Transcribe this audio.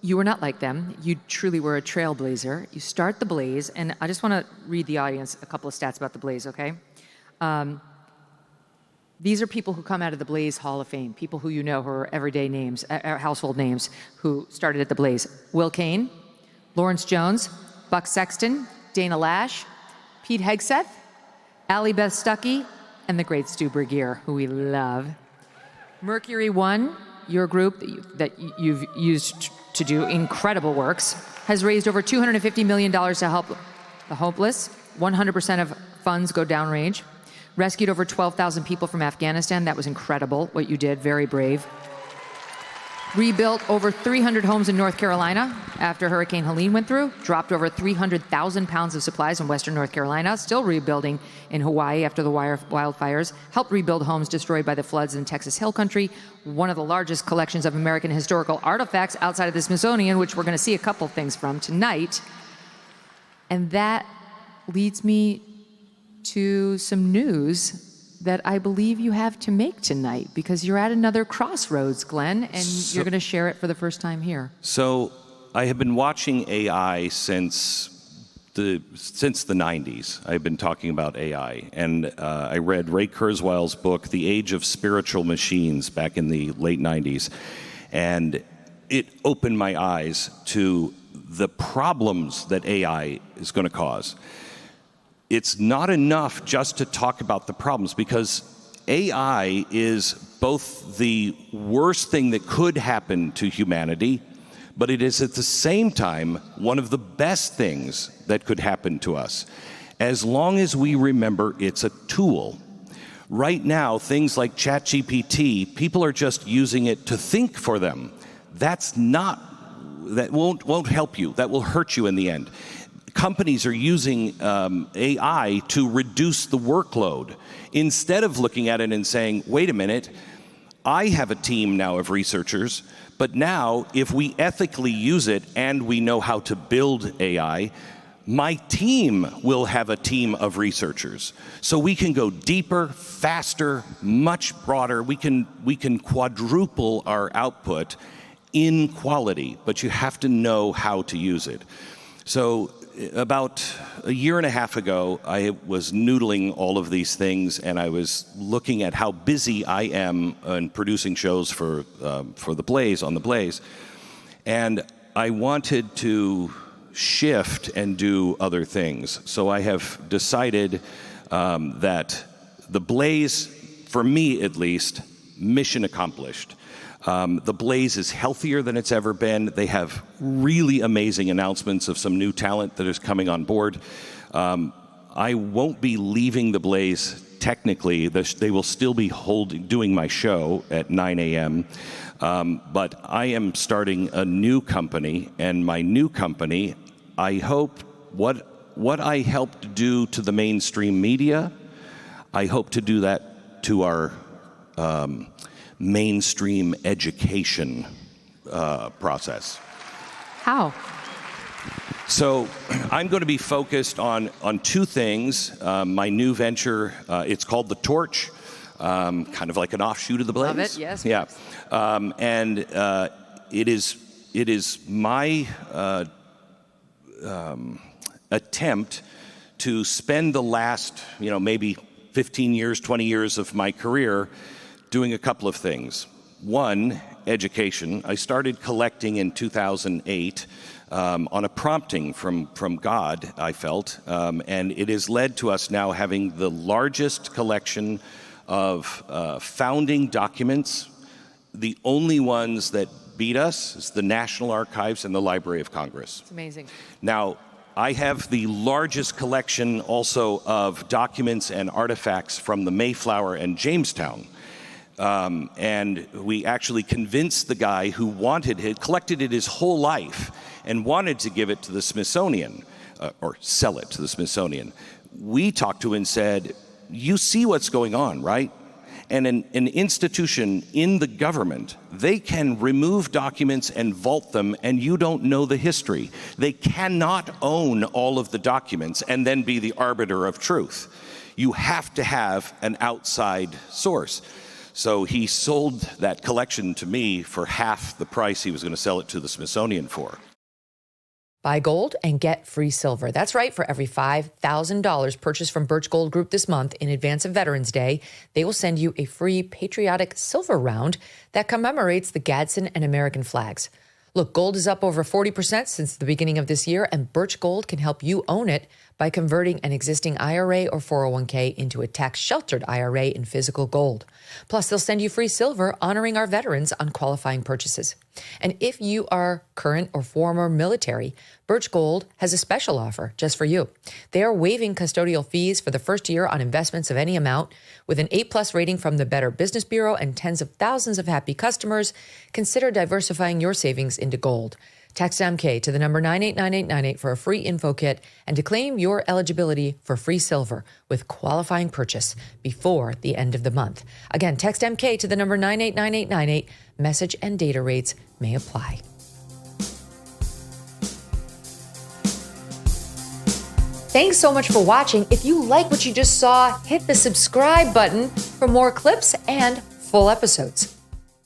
you were not like them. You truly were a trailblazer. You start The Blaze, and I just want to read the audience a couple of stats about The Blaze, okay? These are people who come out of The Blaze Hall of Fame, people who you know who are everyday names, household names, who started at The Blaze. Will Cain, Lawrence Jones, Buck Sexton, Dana Lash, Pete Hegseth, Allie Beth Stuckey, and the great Stu Burgier, who we love. Mercury One, your group that you've used to do incredible works, has raised over $250 million to help the hopeless. 100% of funds go downrange. Rescued over 12,000 people from Afghanistan. That was incredible, what you did, very brave. Rebuilt over 300 homes in North Carolina after Hurricane Helene went through. Dropped over 300,000 pounds of supplies in Western North Carolina. Still rebuilding in Hawaii after the wildfires. Helped rebuild homes destroyed by the floods in Texas Hill Country. One of the largest collections of American historical artifacts outside of the Smithsonian, which we're going to see a couple things from tonight. And that leads me to some news that I believe you have to make tonight, because you're at another crossroads, Glenn, and you're going to share it for the first time here. So I have been watching AI since the 90s. I've been talking about AI, and I read Ray Kurzweil's book, The Age of Spiritual Machines, back in the late 90s, and it opened my eyes to the problems that AI is going to cause. It's not enough just to talk about the problems, because AI is both the worst thing that could happen to humanity, but it is at the same time one of the best things that could happen to us, as long as we remember it's a tool. Right now, things like ChatGPT, people are just using it to think for them. That won't help you. That will hurt you in the end. Companies are using AI to reduce the workload, instead of looking at it and saying, wait a minute, I have a team now of researchers, but now if we ethically use it and we know how to build AI, my team will have a team of researchers. So we can go deeper, faster, much broader. We can quadruple our output in quality, but you have to know how to use it. So about a year and a half ago, I was noodling all of these things, and I was looking at how busy I am in producing shows for The Blaze, on The Blaze, and I wanted to shift and do other things. So I have decided that The Blaze, for me at least, mission accomplished. The Blaze is healthier than it's ever been. They have really amazing announcements of some new talent that is coming on board. I won't be leaving The Blaze technically. They will still be doing my show at 9 a.m. But I am starting a new company, and my new company, I hope what I helped do to the mainstream media, I hope to do that to our mainstream education process. How? So I'm going to be focused on two things. My new venture, it's called The Torch, kind of like an offshoot of The Blaze. Love it, yes. Yeah. And it is my attempt to spend the last, maybe 15 years, 20 years of my career doing a couple of things. One, education. I started collecting in 2008 on a prompting from God, I felt, and it has led to us now having the largest collection of founding documents. The only ones that beat us is the National Archives and the Library of Congress. It's amazing. Now, I have the largest collection also of documents and artifacts from the Mayflower and Jamestown. And we actually convinced the guy who collected it his whole life and wanted to give it to the Smithsonian, or sell it to the Smithsonian. We talked to him and said, you see what's going on, right? And an institution in the government, they can remove documents and vault them, and you don't know the history. They cannot own all of the documents and then be the arbiter of truth. You have to have an outside source. So he sold that collection to me for half the price he was going to sell it to the Smithsonian for. Buy gold and get free silver. That's right. For every $5,000 purchased from Birch Gold Group this month in advance of Veterans Day, they will send you a free patriotic silver round that commemorates the Gadsden and American flags. Look, gold is up over 40% since the beginning of this year, and Birch Gold can help you own it by converting an existing IRA or 401k into a tax-sheltered IRA in physical gold. Plus, they'll send you free silver honoring our veterans on qualifying purchases. And if you are current or former military, Birch Gold has a special offer just for you. They are waiving custodial fees for the first year on investments of any amount. With an A+ rating from the Better Business Bureau and tens of thousands of happy customers, consider diversifying your savings into gold. Text MK to the number 989898 for a free info kit and to claim your eligibility for free silver with qualifying purchase before the end of the month. Again, text MK to the number 989898. Message and data rates may apply. Thanks so much for watching. If you like what you just saw, hit the subscribe button for more clips and full episodes.